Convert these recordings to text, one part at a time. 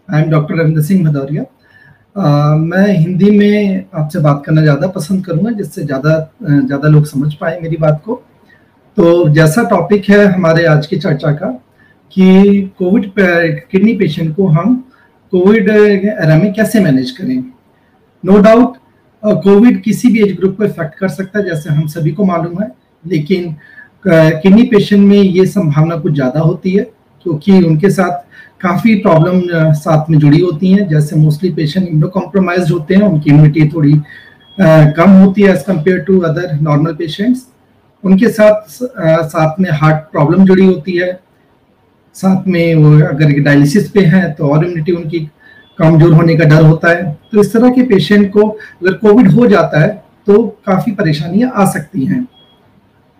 I am doctor Ravindra Singh Bhadauria. मैं हिंदी में आपसे बात करना ज़्यादा पसंद करूँगा, जिससे ज़्यादा लोग समझ पाए मेरी बात को। तो जैसा टॉपिक है हमारे आज की चर्चा का कि कोविड किडनी पेशेंट को हम कोविड एरा में कैसे मैनेज करें। नो डाउट कोविड किसी भी एज ग्रुप को इफेक्ट कर सकता है, जैसे हम सभी को मालूम है, लेकिन किडनी पेशेंट में ये संभावना कुछ ज़्यादा होती है क्योंकि उनके साथ काफ़ी प्रॉब्लम साथ में जुड़ी होती हैं। जैसे मोस्टली पेशेंट इम्यूनो कॉम्प्रोमाइज्ड होते हैं, उनकी इम्यूनिटी थोड़ी कम होती है as compare to other normal patients. उनके साथ में हार्ट प्रॉब्लम जुड़ी होती है, साथ में वो अगर डायलिसिस पे हैं तो और इम्यूनिटी उनकी कमजोर होने का डर होता है। तो इस तरह के पेशेंट को अगर कोविड हो जाता है तो काफ़ी परेशानियां आ सकती हैं।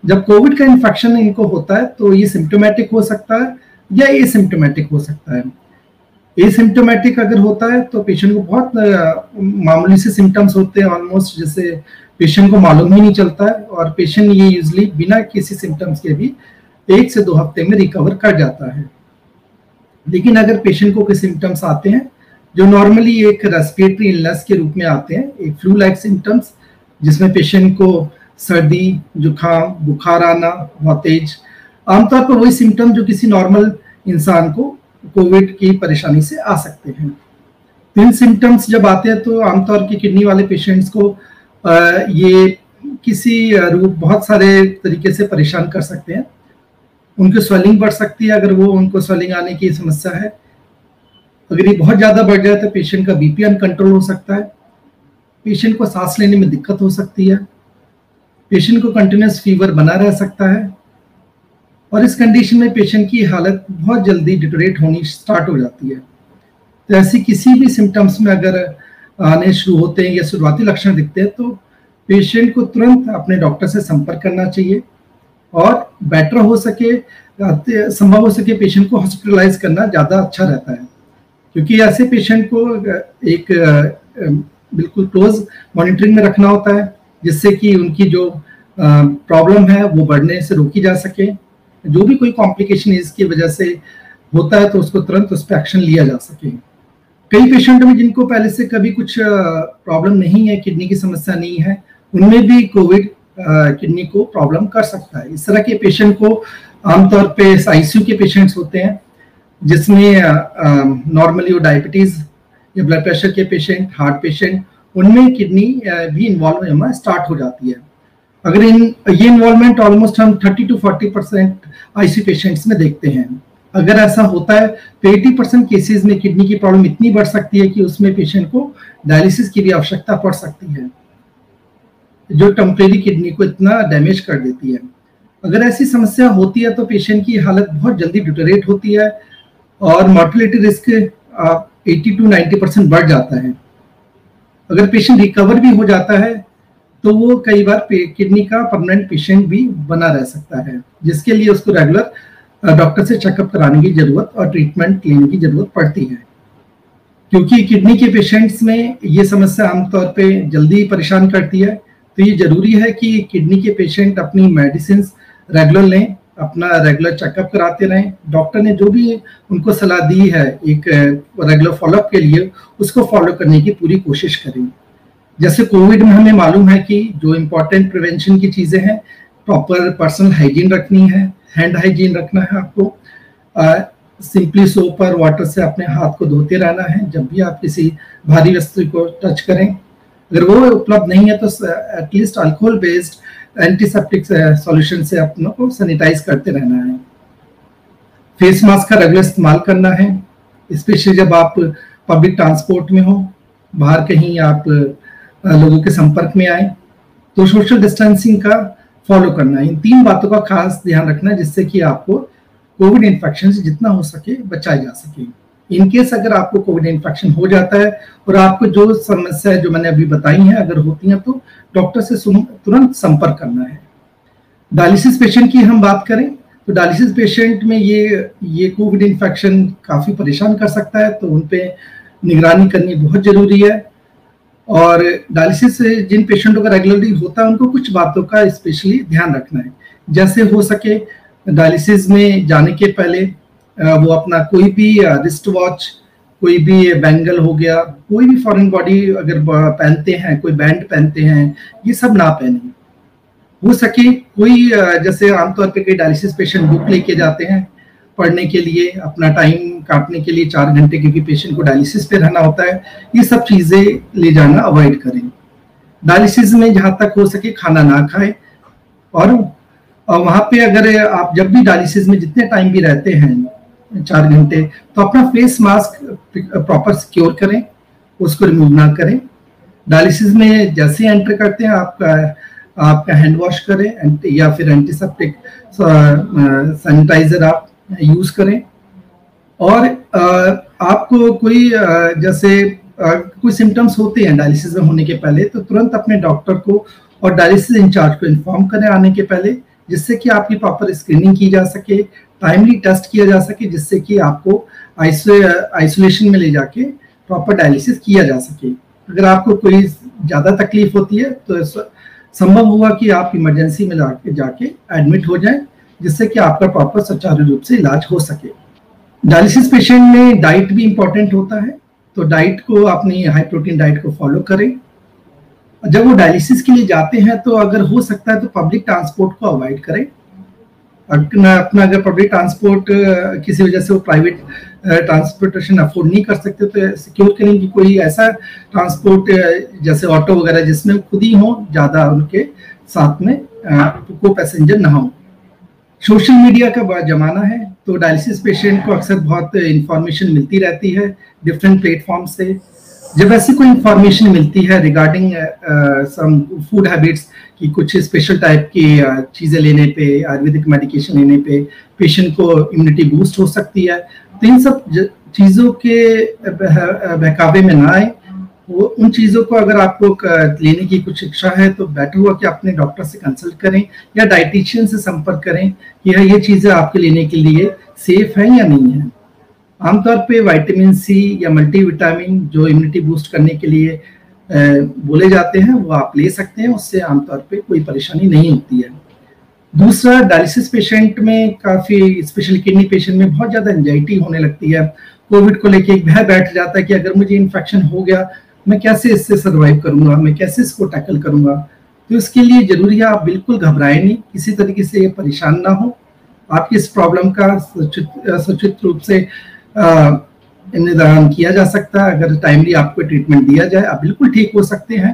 जब कोविड का इन्फेक्शन इनको होता है तो ये सिम्टोमेटिक हो सकता है या एसिम्टोमेटिक हो सकता है। एसिम्टोमेटिक अगर होता है तो पेशेंट को बहुत मामूली से सिम्टम्स होते हैं, ऑलमोस्ट जैसे पेशेंट को मालूम ही नहीं चलता है, और पेशेंट ये यूजली बिना किसी सिम्टम्स के भी 1 से 2 हफ्ते में रिकवर कर जाता है। लेकिन अगर पेशेंट को कोई सिम्टम्स आते हैं जो नॉर्मली एक रेस्पिरेटरी इलनेस के रूप में आते हैं, एक फ्लू लाइक सिम्टम्स, जिसमें पेशेंट को सर्दी, जुकाम, बुखार आना बहुत तेज, आमतौर पर वही सिम्टम जो किसी नॉर्मल इंसान को कोविड की परेशानी से आ सकते हैं। तो इन सिम्टम्स जब आते हैं तो आमतौर की किडनी वाले पेशेंट्स को ये किसी रूप बहुत सारे तरीके से परेशान कर सकते हैं। उनकी स्वेलिंग बढ़ सकती है अगर वो उनको स्वेलिंग आने की समस्या है। अगर ये बहुत ज़्यादा बढ़ जाए तो पेशेंट का बीपी अनकंट्रोल हो सकता है, पेशेंट को सांस लेने में दिक्कत हो सकती है, पेशेंट को कंटिन्यूस फीवर बना रह सकता है, और इस कंडीशन में पेशेंट की हालत बहुत जल्दी डिटोरेट होनी स्टार्ट हो जाती है। तो ऐसी किसी भी सिम्टम्स में अगर आने शुरू होते हैं या शुरुआती लक्षण दिखते हैं तो पेशेंट को तुरंत अपने डॉक्टर से संपर्क करना चाहिए, और बेटर हो सके, संभव हो सके पेशेंट को हॉस्पिटलाइज करना ज़्यादा अच्छा रहता है, क्योंकि ऐसे पेशेंट को एक बिल्कुल क्लोज मॉनिटरिंग में रखना होता है, जिससे कि उनकी जो प्रॉब्लम है वो बढ़ने से रोकी जा सके। जो भी कोई कॉम्प्लिकेशन इसकी वजह से होता है तो उसको तुरंत उस पर एक्शन लिया जा सके। कई पेशेंट में जिनको पहले से कभी कुछ प्रॉब्लम नहीं है, किडनी की समस्या नहीं है, उनमें भी कोविड किडनी को प्रॉब्लम कर सकता है। इस तरह के पेशेंट को आमतौर पे आईसीयू के पेशेंट्स होते हैं, जिसमें नॉर्मली वो डायबिटीज या ब्लड प्रेशर के पेशेंट, हार्ट पेशेंट, उनमें किडनी भी इन्वॉल्व होना स्टार्ट हो जाती है। अगर ये इन्वॉल्वमेंट ऑलमोस्ट हम 30 to 40% आईसीयू पेशेंट्स में देखते हैं। अगर ऐसा होता है तो 80% केसेस में किडनी की प्रॉब्लम इतनी बढ़ सकती है कि उसमें पेशेंट को डायलिसिस की भी आवश्यकता पड़ सकती है, जो टेम्परेरी किडनी को इतना डैमेज कर देती है। अगर ऐसी समस्या होती है तो पेशेंट की हालत बहुत जल्दी डिटोरेट होती है और मॉर्टेलिटी रिस्क 80 to 90% बढ़ जाता है। अगर पेशेंट रिकवर भी हो जाता है तो वो कई बार किडनी का परमानेंट पेशेंट भी बना रह सकता है, जिसके लिए उसको रेगुलर डॉक्टर से चेकअप कराने की जरूरत और ट्रीटमेंट लेने की जरूरत पड़ती है। क्योंकि किडनी के पेशेंट्स में ये समस्या आमतौर पे जल्दी परेशान करती है, तो ये जरूरी है कि किडनी के पेशेंट अपनी मेडिसिन रेगुलर लें, अपना रेगुलर चेकअप कराते रहें। डॉक्टर ने जो भी उनको सलाह दी है एक रेगुलर फॉलोअप के लिए, उसको फॉलो करने की पूरी कोशिश करें। जैसे कोविड में हमें मालूम है कि जो इम्पोर्टेंट प्रिवेंशन की चीज़ें हैं, प्रॉपर पर्सनल हाइजीन रखनी है, हैंड हाइजीन रखना है आपको, सिंपली सोप और वाटर से अपने हाथ को धोते रहना है जब भी आप किसी भारी वस्तु को टच करें। अगर वो उपलब्ध नहीं है तो at least alcohol based antiseptic solution से अपनों को सैनिटाइज करते रहना है। फेस मास्क का रेगुलर इस्तेमाल करना है, स्पेशली जब आप पब्लिक ट्रांसपोर्ट में हो, बाहर कहीं आप लोगों के संपर्क में आए तो सोशल डिस्टेंसिंग का फॉलो करना है। इन 3 बातों का खास ध्यान रखना है, जिससे कि आपको कोविड इन्फेक्शन से जितना हो सके बचाया जा सके। इनकेस अगर आपको कोविड इन्फेक्शन हो जाता है और आपको जो समस्या जो मैंने अभी बताई हैं अगर होती हैं तो डॉक्टर से तुरंत संपर्क करना है। डायलिसिस पेशेंट की हम बात करें तो डायलिसिस पेशेंट में ये कोविड इन्फेक्शन काफ़ी परेशान कर सकता है, तो उन पे निगरानी करनी बहुत ज़रूरी है। और डायलिसिस जिन पेशेंटों का रेगुलरली होता है उनको कुछ बातों का स्पेशली ध्यान रखना है। जैसे हो सके डायलिसिस में जाने के पहले वो अपना कोई भी रिस्ट वॉच, कोई भी बैंगल हो गया, कोई भी फॉरेन बॉडी अगर पहनते हैं, कोई बैंड पहनते हैं, ये सब ना पहने। हो सके कोई जैसे आमतौर पे कई डायलिसिस पेशेंट बुक लेके जाते हैं पढ़ने के लिए, अपना टाइम काटने के लिए 4 घंटे, क्योंकि पेशेंट को डायलिसिस पे रहना होता है, ये सब चीजें ले जाना अवॉइड करें। डायलिसिस में जहां तक हो सके खाना ना खाएं, और वहां पे अगर आप जब भी डायलिसिस में जितने टाइम भी रहते हैं 4 घंटे, तो अपना फेस मास्क प्रॉपर सिक्योर करें, उसको रिमूव ना करें। डायलिसिस में जैसे एंटर करते हैं आपका हैंड वॉश करें या फिर एंटीसेप्टिक सैनिटाइजर आप यूज करें। और आपको कोई जैसे कोई सिम्टम्स होते हैं डायलिसिस में होने के पहले, तो तुरंत अपने डॉक्टर को और डायलिसिस इंचार्ज को इन्फॉर्म करें आने के पहले, जिससे कि आपकी प्रॉपर स्क्रीनिंग की जा सके, टाइमली टेस्ट किया जा सके, जिससे कि आपको आइसोलेशन में ले जाके प्रॉपर डायलिसिस किया जा सके। अगर आपको कोई ज्यादा तकलीफ होती है तो संभव हुआ कि आप इमरजेंसी में जाके एडमिट हो जाएं, जिससे कि आपका प्रॉपर सुचारू रूप से इलाज हो सके। डायलिसिस पेशेंट में डाइट भी इंपॉर्टेंट होता है, तो डाइट को, अपनी हाई प्रोटीन डाइट को फॉलो करें। जब वो डायलिसिस के लिए जाते हैं तो अगर हो सकता है तो पब्लिक ट्रांसपोर्ट को अवॉइड करें। अपना अगर पब्लिक ट्रांसपोर्ट किसी वजह से वो प्राइवेट ट्रांसपोर्टेशन अफोर्ड नहीं कर सकते, तो सिक्योर करें कि कोई ऐसा ट्रांसपोर्ट जैसे ऑटो वगैरह जिसमें खुद ही हो, ज्यादा उनके साथ में को पैसेंजर ना हो। सोशल मीडिया का जमाना है, तो डायलिसिस पेशेंट को अक्सर बहुत इंफॉर्मेशन मिलती रहती है डिफरेंट प्लेटफॉर्म से। जब ऐसी कोई इंफॉर्मेशन मिलती है रिगार्डिंग सम फूड हैबिट्स, कि कुछ स्पेशल टाइप की चीजें लेने पे, आयुर्वेदिक मेडिकेशन लेने पे पेशेंट को इम्यूनिटी बूस्ट हो सकती है, तो इन सब चीजों के बहकावे में ना आए। वो उन चीजों को अगर आपको लेने की कुछ इच्छा है, तो बेटर हुआ कि अपने डॉक्टर से कंसल्ट करें या डाइटिशियन से संपर्क करें कि ये चीजें आपके लेने के लिए सेफ है या नहीं है। आमतौर पे विटामिन सी या मल्टीविटामिन जो इम्यूनिटी बूस्ट करने के लिए बोले जाते हैं, वो आप ले सकते हैं, उससे आमतौर पे कोई परेशानी नहीं होती है। दूसरा, डायलिसिस पेशेंट में काफी, स्पेशली किडनी पेशेंट में बहुत ज्यादा एंजाइटी होने लगती है। कोविड को लेके एक भय बैठ जाता है कि अगर मुझे इन्फेक्शन हो गया, मैं कैसे इससे सर्वाइव करूंगा, मैं कैसे इसको टैकल करूंगा। तो इसके लिए जरूरी है आप बिल्कुल घबराएं नहीं, किसी तरीके से परेशान ना हो। आपकी इस प्रॉब्लम का सचेत रूप से निदान किया जा सकता है। अगर टाइमली आपको ट्रीटमेंट दिया जाए, आप बिल्कुल ठीक हो सकते हैं।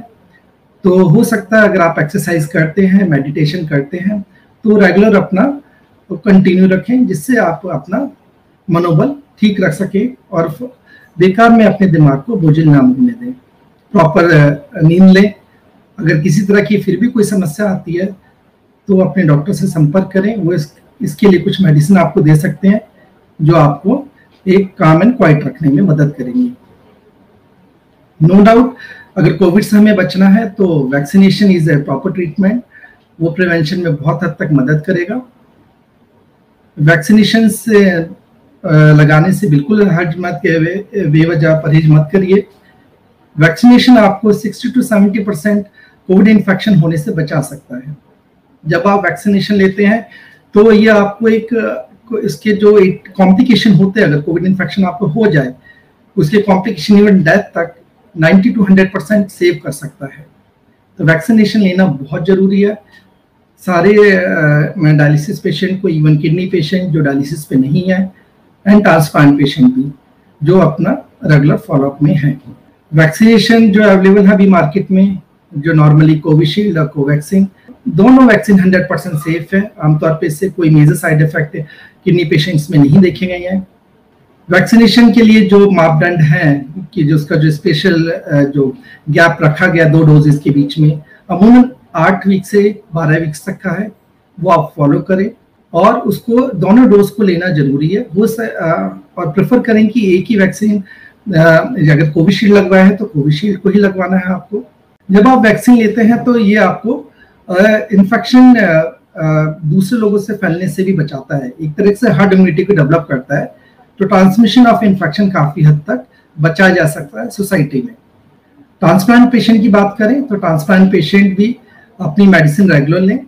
तो हो सकता है अगर आप एक्सरसाइज करते हैं, मेडिटेशन करते हैं, तो रेगुलर अपना कंटिन्यू रखें, जिससे आप अपना मनोबल ठीक रख सके और बेकार में अपने दिमाग को बोझिल ना होने दें। प्रॉपर नींद लें। अगर किसी तरह की फिर भी कोई समस्या आती है, तो अपने डॉक्टर से संपर्क करें। वो इसके लिए कुछ मेडिसिन आपको दे सकते हैं, जो आपको एक काम एंड क्वाइट रखने में मदद करेंगी। नो डाउट, अगर कोविड से हमें बचना है तो vaccination is a proper treatment. वो प्रिवेंशन में बहुत हद तक मदद करेगा। वैक्सीनेशन से लगाने से बिल्कुल हर्ज मत, बेवजह परहेज मत करिए। वैक्सीनेशन आपको 60 to 70% कोविड इन्फेक्शन होने से बचा सकता है। जब आप वैक्सीनेशन लेते हैं तो ये आपको इसके जो कॉम्प्लिकेशन होते हैं, अगर कोविड इन्फेक्शन आपको हो जाए, उसके कॉम्प्लिकेशन इवन डेथ तक 90 to 100% सेव कर सकता है। तो वैक्सीनेशन लेना बहुत जरूरी है। सारे डायलिसिस पेशेंट को, इवन किडनी पेशेंट जो डायलिसिस पे नहीं है, एंड ट्रांसप्लांट पेशेंट भी जो अपना रेगुलर फॉलोअप में है। वैक्सीनेशन जो अवेलेबल है अभी मार्केट में, जो नॉर्मली कोविशील्ड और कोवैक्सीन, दोनों वैक्सीन 100% सेफ है। आमतौर पे इससे कोई major side effect kidney patients में नहीं देखे गए हैं। वैक्सीनेशन के लिए जो मापदंड है कि जो उसका जो स्पेशल जो गैप रखा गया 2 डोजेस के बीच में, अमूमन 8 वीक से 12 वीक्स तक का है, वो आप फॉलो करें। और उसको दोनों डोज को लेना जरूरी है। वो और प्रेफर करें कि एक ही वैक्सीन, अगर कोविशील्ड लगवाया है तो कोविशील्ड को ही लगवाना है आपको। जब आप वैक्सीन लेते हैं तो ये आपको इन्फेक्शन दूसरे लोगों से फैलने से भी बचाता है, एक तरह से हर्ड इम्यूनिटी को डेवलप करता है। तो ट्रांसमिशन ऑफ इन्फेक्शन काफी हद तक बचाया जा सकता है सोसाइटी में। ट्रांसप्लांट पेशेंट की बात करें तो ट्रांसप्लांट पेशेंट भी अपनी मेडिसिन रेगुलर लें।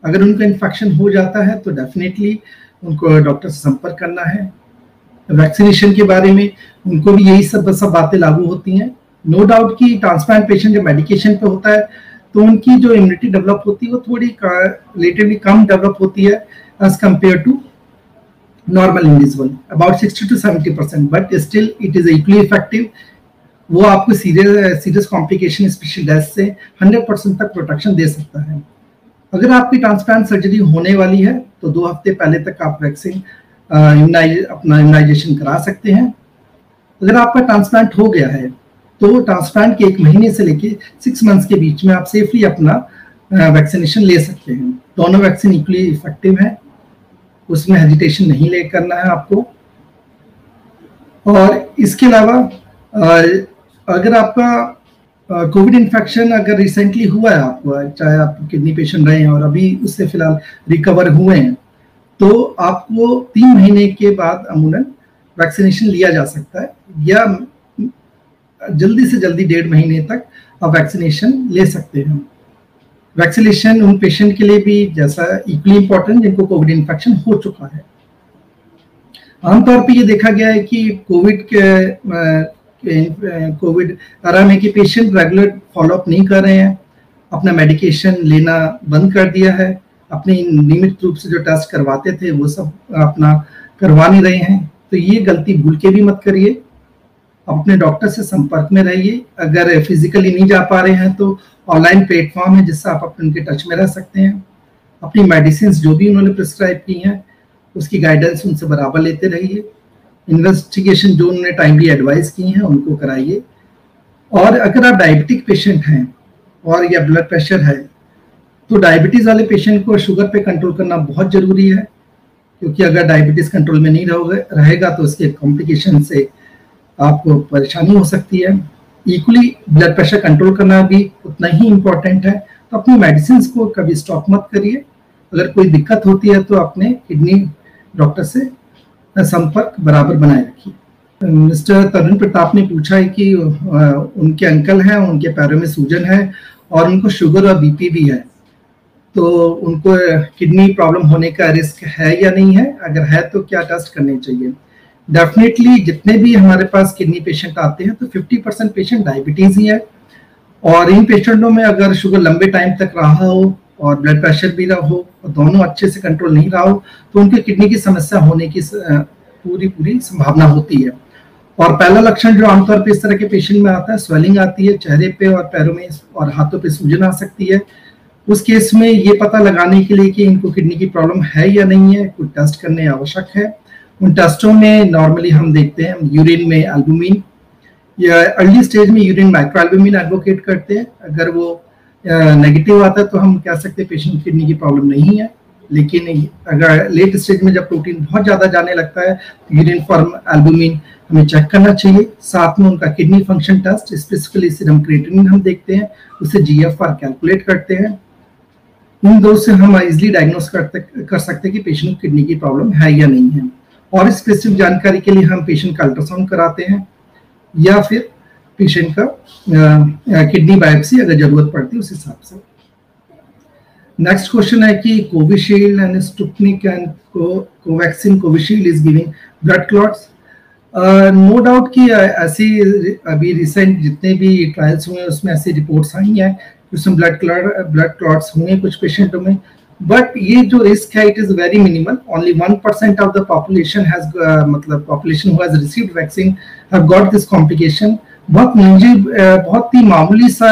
अगर उनका इन्फेक्शन हो जाता है तो डेफिनेटली उनको डॉक्टर से संपर्क करना है। वैक्सीनेशन के बारे में, उनको भी यही सब बातें लागू होती हैं। नो डाउट कि ट्रांसप्लांट पेशेंट जब मेडिकेशन पे होता है तो उनकी जो इम्यूनिटी डेवलप होती है वो थोड़ी रिलेटिवली कम डेवलप होती है as compare to normal individual, about 60 to 70%, but still it is equally effective. वो आपको सीरियस कॉम्प्लिकेशन स्पेशल डेथ से 100% तक प्रोटेक्शन दे सकता है। अगर आपकी ट्रांसप्लांट सर्जरी होने वाली है तो 2 हफ्ते पहले तक आप वैक्सीन अपना इम्यूनाइजेशन करा सकते हैं। अगर आपका ट्रांसप्लांट हो गया है तो ट्रांसप्लांट के 1 महीने से लेके 6 मंथ्स के बीच में आप सेफली अपना वैक्सीनेशन ले सकते हैं। दोनों वैक्सीन इक्वली इफेक्टिव है, उसमें हेजिटेशन नहीं ले करना है आपको। और इसके अलावा अगर आपका कोविड इन्फेक्शन अगर रिसेंटली हुआ है आपको, चाहे आप किडनी पेशेंट रहे हैं और अभी उससे फिलहाल रिकवर हुए हैं, तो आपको 3 महीने के बाद अमूमन वैक्सीनेशन लिया जा सकता है, या जल्दी से जल्दी 1.5 महीने तक आप वैक्सीनेशन ले सकते हैं। वैक्सीनेशन उन पेशेंट के लिए भी जैसा इक्वली इम्पोर्टेंट जिनको कोविड इन्फेक्शन हो चुका है। आमतौर पे ये देखा गया है कि कोविड एरा में कि पेशेंट रेगुलर फॉलोअप नहीं कर रहे हैं, अपना मेडिकेशन लेना बंद कर दिया है, अपने नियमित रूप से जो टेस्ट करवाते थे वो सब अपना करवा नहीं रहे हैं। तो ये गलती भूल के भी मत करिए, अपने डॉक्टर से संपर्क में रहिए। अगर फिजिकली नहीं जा पा रहे हैं तो ऑनलाइन प्लेटफॉर्म है जिससे आप उनके टच में रह सकते हैं। अपनी मेडिसिन जो भी उन्होंने प्रिस्क्राइब की हैं उसकी गाइडेंस उनसे बराबर लेते रहिए। इन्वेस्टिगेशन जो उन्होंने टाइमली एडवाइस की हैं उनको कराइए। और अगर आप डायबिटिक पेशेंट हैं और या ब्लड प्रेशर है तो डायबिटीज़ वाले पेशेंट को शुगर पे कंट्रोल करना बहुत ज़रूरी है, क्योंकि अगर डायबिटीज़ कंट्रोल में नहीं रहेगा तो उसके कॉम्प्लिकेशन से आपको परेशानी हो सकती है। इक्वली ब्लड प्रेशर कंट्रोल करना भी उतना ही इम्पोर्टेंट है। तो अपनी मेडिसिन को कभी स्टॉप मत करिए। अगर कोई दिक्कत होती है तो अपने किडनी डॉक्टर से संपर्क बराबर बनाए रखिए। मिस्टर तरुण प्रताप ने पूछा है कि उनके अंकल हैं, उनके पैरों में सूजन है और उनको शुगर और बीपी भी है, तो उनको किडनी प्रॉब्लम होने का रिस्क है या नहीं है, अगर है तो क्या टेस्ट करने चाहिए। डेफिनेटली जितने भी हमारे पास किडनी पेशेंट आते हैं तो 50% पेशेंट डायबिटीज ही है, और इन पेशेंटों में अगर शुगर लंबे टाइम तक रहा हो और ब्लड प्रेशर भी रहा हो और दोनों अच्छे से कंट्रोल नहीं रहा हो तो उनके किडनी की समस्या होने की पूरी संभावना होती है। और पहला लक्षण जो आमतौर पे इस तरह के पेशेंट में आता है, स्वेलिंग आती है चेहरे पे और पैरों में और हाथों पे सूजन आ सकती है। उस केस में ये पता लगाने के लिए कि इनको किडनी की प्रॉब्लम है या नहीं है, कुछ टेस्ट करने आवश्यक है। उन टेस्टों में नॉर्मली हम देखते हैं यूरिन में एल्बुमिन, या अर्ली स्टेज में यूरिन माइक्रो एल्बुमिन एडवोकेट करते हैं। अगर वो नेगेटिव आता है तो हम कह सकते हैं पेशेंट किडनी की प्रॉब्लम नहीं है, लेकिन अगर लेट स्टेज में जब प्रोटीन बहुत ज़्यादा जाने लगता है तो यूरिन फॉर्म एल्बुमिन हमें चेक करना चाहिए। साथ में उनका kidney function test, specifically serum creatinine हम देखते हैं, उसे GFR कैलकुलेट करते हैं। इन दो से हम इजिली डायग्नोस कर सकते हैं कि पेशेंट को किडनी की प्रॉब्लम है या नहीं है। और स्पेसिफिक जानकारी के लिए हम पेशेंट का अल्ट्रासाउंड कराते हैं या फिर पेशेंट का किडनी बायोप्सी अगर जरूरत पड़ती है उस हिसाब से। नेक्स्ट क्वेश्चन है कि Covishield and Sputnik and Covaxin Covishield is giving blood clots. No doubt कि ऐसी अभी रिसेंट जितने भी ट्रायल्स हुए उसमें ऐसी रिपोर्ट्स आई हैं उसमें ब्लड क्लॉट्स हुए कुछ पेशेंटों में, बट ये जो रिस्क है it is very minimal. Only 1% of the population has population who has received vaccine have got this complication. बहुत ही मामूली सा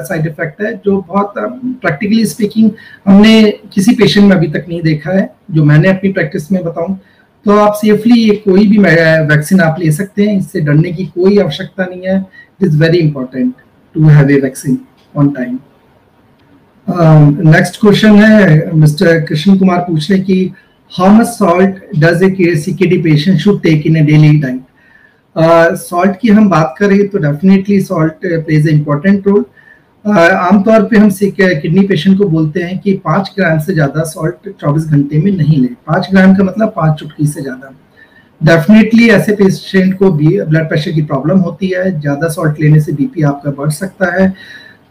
साइड इफेक्ट है जो बहुत प्रैक्टिकली स्पीकिंग हमने किसी पेशेंट में अभी तक नहीं देखा है, जो मैंने अपनी प्रैक्टिस में बताऊं। तो आप सेफली कोई भी वैक्सीन आप ले सकते हैं, इससे डरने की कोई आवश्यकता नहीं है। It is very important to have a vaccine on time. Next question है मिस्टर कृष्ण कुमार पूछ रहे कि how much salt does a CKD patient should take in a daily diet. Salt की हम बात करें तो definitely salt plays a important role. आमतौर पे हम किडनी पेशेंट को बोलते हैं कि 5 ग्राम से ज्यादा सॉल्ट 24 घंटे में नहीं ले। 5 ग्राम का मतलब 5 चुटकी से ज्यादा। डेफिनेटली ऐसे पेशेंट को भी ब्लड प्रेशर की प्रॉब्लम होती है, ज्यादा सॉल्ट लेने से BP आपका बढ़ सकता है।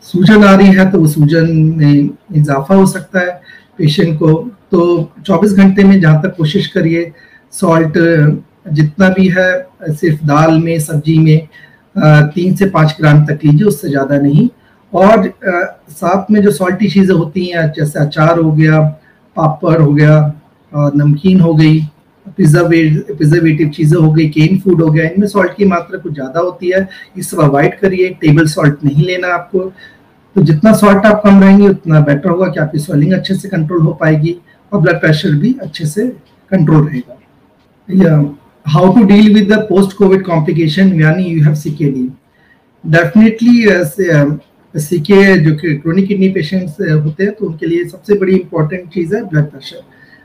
सूजन आ रही है तो वो सूजन में इजाफा हो सकता है पेशेंट को। तो 24 घंटे में जहाँ तक कोशिश करिए सॉल्ट जितना भी है सिर्फ दाल में, सब्जी में 3 से 5 ग्राम तक लीजिए, उससे ज़्यादा नहीं। और साथ में जो सॉल्टी चीज़ें होती हैं जैसे अचार हो गया, पापड़ हो गया, और नमकीन हो गई, प्रिजर्वेटिव चीज़ें हो गई, केन फूड हो गया, इनमें सॉल्ट की मात्रा कुछ ज़्यादा होती है, इस सब अवॉइड करिए। टेबल सॉल्ट नहीं लेना आपको। तो जितना सॉल्ट आप कम रहेंगे उतना बेटर होगा कि आपकी स्वेलिंग अच्छे से कंट्रोल हो पाएगी और ब्लड प्रेशर भी अच्छे से कंट्रोल रहेगा। How to deal with the post COVID complication, यानी you have CKD. Definitely CK जो कि क्रोनिक किडनी पेशेंट्स होते हैं तो उनके लिए सबसे बड़ी इंपॉर्टेंट चीज़ है ब्लड प्रेशर।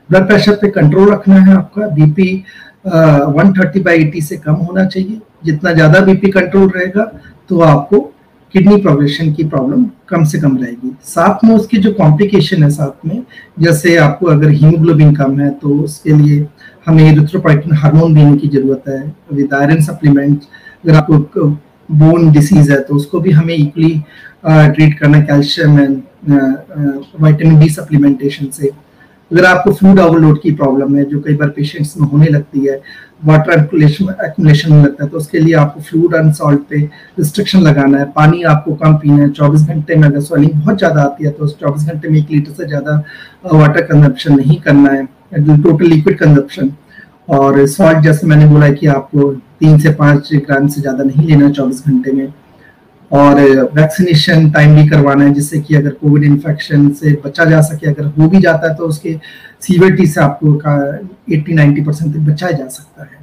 ब्लड प्रेशर पे कंट्रोल रखना है आपका। बीपी 130/80 से कम होना चाहिए। जितना ज़्यादा बीपी कंट्रोल रहेगा तो आपको किडनी प्रोग्रेशन की प्रॉब्लम कम से कम रहेगी। साथ में उसकी जो कॉम्प्लिकेशन है साथ में, जैसे आपको अगर हीमोग्लोबिन कम है तो उसके लिए हमें एरिथ्रोपोइटिन हार्मोन देने की जरूरत है विद आयरन सप्लीमेंट। अगर आपको बोन डिसीज है तो उसको भी हमें इक्वली ट्रीट करना है calcium and vitamin D supplementation से। अगर आपको फ्लूइड ओवरलोड की प्रॉब्लम है जो कई बार पेशेंट्स में होने लगती है, वाटर एक्युमुलेशन में लगता है, तो उसके लिए आपको फ्लूइड एंड सॉल्ट पे रिस्ट्रिक्शन लगाना है। पानी आपको कम पीना है। 24 घंटे में अगर स्वेलिंग बहुत ज़्यादा आती है तो 24 घंटे में 1 लीटर से ज़्यादा वाटर कंजप्शन नहीं करना है, टोटल लिक्विड कंजप्शन। और सॉल्ट जैसे मैंने बोला कि आपको 3 से 5 ग्राम से ज़्यादा नहीं लेना 24 घंटे में। और वैक्सीनेशन टाइमली करवाना है जिससे कि अगर कोविड इन्फेक्शन से बचा जा सके। अगर हो भी जाता है तो उसके सीवियरिटी से आपको 80-90% तक बचाया जा सकता है।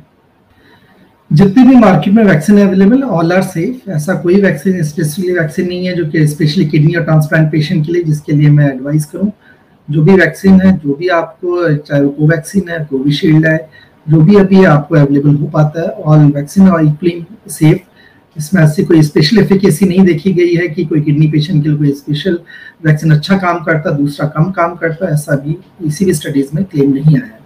जितनी भी मार्केट में vaccine available all are safe. ऐसा कोई वैक्सीन स्पेसिफिकली वैक्सीन नहीं है जो कि स्पेशली किडनी और ट्रांसप्लांट पेशेंट के लिए जिसके लिए मैं एडवाइस करूँ। जो भी वैक्सीन है, जो भी आपको, चाहे वो कोवैक्सीन है, कोविशील्ड है, जो भी अभी आपको अवेलेबल हो पाता है, all vaccine are equally safe. इसमें ऐसी कोई स्पेशल एफिकेसी नहीं देखी गई है कि कोई किडनी पेशेंट के लिए कोई स्पेशल वैक्सीन अच्छा काम करता दूसरा कम काम करता, ऐसा भी इसी भी स्टडीज में क्लेम नहीं आया है।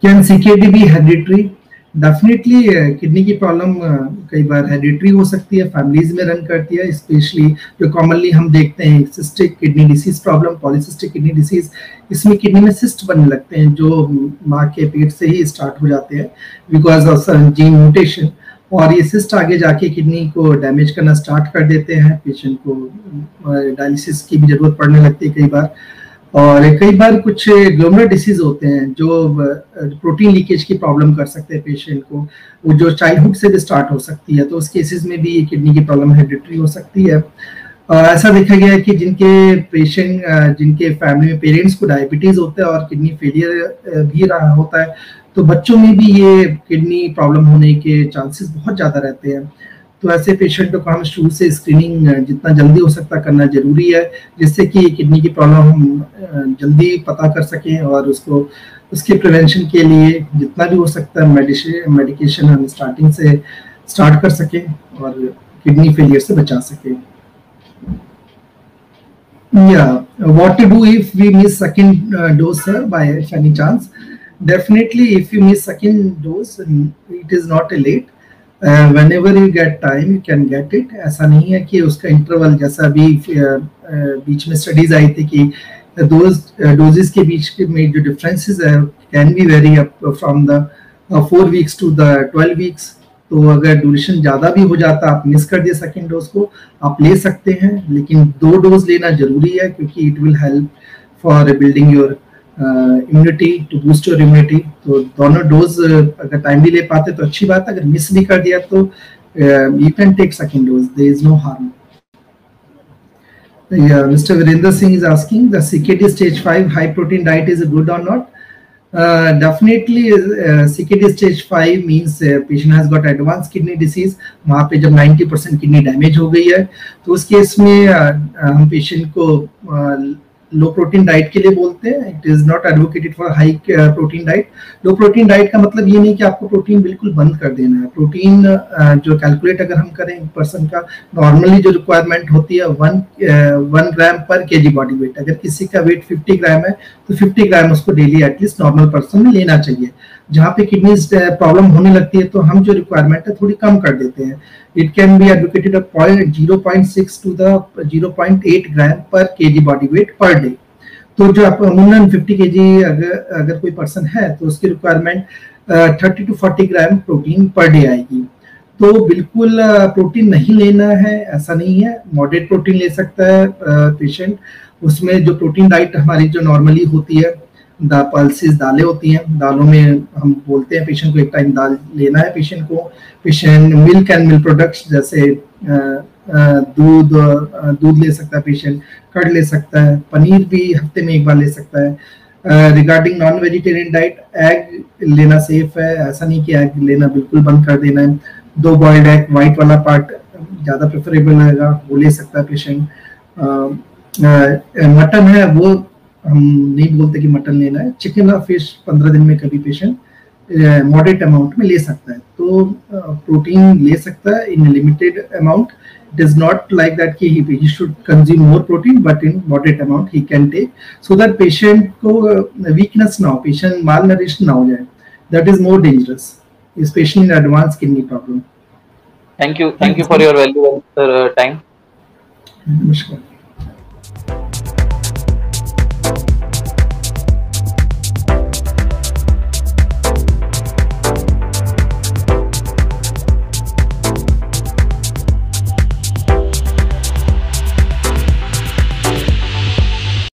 Can CKD be hereditary? Definitely kidney की प्रॉब्लम कई बार हेरिडिटरी हो सकती है, फैमिलीज में रन करती है। स्पेशली जो कॉमनली हम देखते हैं cystic kidney disease problem, polycystic kidney disease, इसमें किडनी में सिस्ट बनने लगते हैं जो माँ के पेट से ही स्टार्ट हो जाते हैं बिकॉज ऑफ जीन म्यूटेशन। और ये सिस्ट आगे जाके किडनी को डैमेज करना स्टार्ट कर देते हैं। पेशेंट को डायलिसिस की भी जरूरत पड़ने लगती है कई बार। और कई बार कुछ ग्लोमेरुलर डिसीज होते हैं जो प्रोटीन लीकेज की प्रॉब्लम कर सकते हैं पेशेंट को, वो जो चाइल्डहुड से भी स्टार्ट हो सकती है। तो उस केसेस में भी किडनी की प्रॉब्लम हेरिडिटरी हो सकती है। ऐसा देखा गया है कि जिनके फैमिली में पेरेंट्स को डायबिटीज होता है और किडनी फेलियर भी रहा होता है तो बच्चों में भी ये किडनी प्रॉब्लम होने के चांसेस बहुत ज़्यादा रहते हैं। तो ऐसे पेशेंटों को हम शुरू से स्क्रीनिंग जितना जल्दी हो सकता करना जरूरी है जिससे कि किडनी की प्रॉब्लम हम जल्दी पता कर सकें और उसके प्रिवेंशन के लिए जितना भी हो सकता है मेडिकेशन हम स्टार्टिंग से स्टार्ट कर सकें और किडनी फेलियर से बचा सकें। What to do if we miss second dose, sir, by any chance? Definitely, if you miss second dose, it is not late. Whenever you get time, you can get it. ऐसा नहीं है कि उसका interval, जैसा अभी बीच में studies I थी कि डोजेस के बीच में जो डिफरेंसेस है can be very up from the 4 weeks to the 12 weeks। तो अगर ड्यूरेशन ज़्यादा भी हो जाता, आप मिस कर दिए सेकेंड डोज को, आप ले सकते हैं, लेकिन 2 डोज लेना जरूरी है क्योंकि it will help for building your immunity, to boost your immunity. तो दोनों डोज अगर टाइमली ले पाते तो अच्छी बात है, अगर मिस भी कर दिया तो you can take second dose, there is no harm. Mr. Virender Singh is asking, the CKD stage 5 high protein diet is good or not? Definitely CKD stage 5 means patient has got advanced kidney disease। वहाँ पे जब 90% kidney damage हो गई है तो उस case में हम पेशेंट को लो प्रोटीन डाइट के लिए बोलते हैं। It is not advocated for high protein diet. Low protein diet का मतलब ये नहीं कि आपको प्रोटीन बिल्कुल बंद कर देना है। प्रोटीन जो कैलकुलेट अगर हम करें पर्सन का नॉर्मली जो रिक्वायरमेंट होती है 1 ग्राम पर केजी बॉडी वेट। अगर किसी का वेट 50 ग्राम है तो 50 ग्राम उसको डेली एटलीस्ट नॉर्मल पर्सन में लेना चाहिए। जहाँ पे किडनी प्रॉब्लम होने लगती है तो हम जो रिक्वायरमेंट है थोड़ी कम कर देते हैं। It can be advocated 0.6 to the 0.8 ग्राम पर KG body weight per day. तो जो आप अमूमन 50 केजी अगर कोई पर्सन है तो उसकी requirement 30 to 40 gram protein per day आएगी। तो बिल्कुल प्रोटीन नहीं लेना है ऐसा नहीं है, मॉडरेट प्रोटीन ले सकता है पेशेंट। उसमें जो प्रोटीन डाइट हमारी जो नॉर्मली होती है, पल्सेस दालें होती हैं, दालों में हम बोलते हैं पेशेंट को एक टाइम दाल लेना है पेशेंट को। Patient milk and milk products जैसे दूध ले सकता है पेशेंट, कर्ड ले सकता है, पनीर भी हफ्ते में एक बार ले सकता है। Regarding non vegetarian diet, egg लेना सेफ है, ऐसा नहीं कि एग लेना बिल्कुल बंद कर देना है। 2 बॉइल्ड एग, वाइट वाला पार्ट ज़्यादा प्रेफरेबल रहेगा, वो ले सकता है पेशेंट। मटन है वो हम नहीं बोलते कि मटन लेना है, चिकन और फिश 15 दिन में कभी पेशेंट मॉडरेट अमाउंट में ले सकता है। तो प्रोटीन ले सकता है in limited amount. It is not like that कि he should consume more protein, but in moderate amount he can take, so that patient को weakness ना हो, patient malnourished ना हो जाए. That is more dangerous, especially in advanced kidney problem. Thank you for your valuable time. नमस्कार.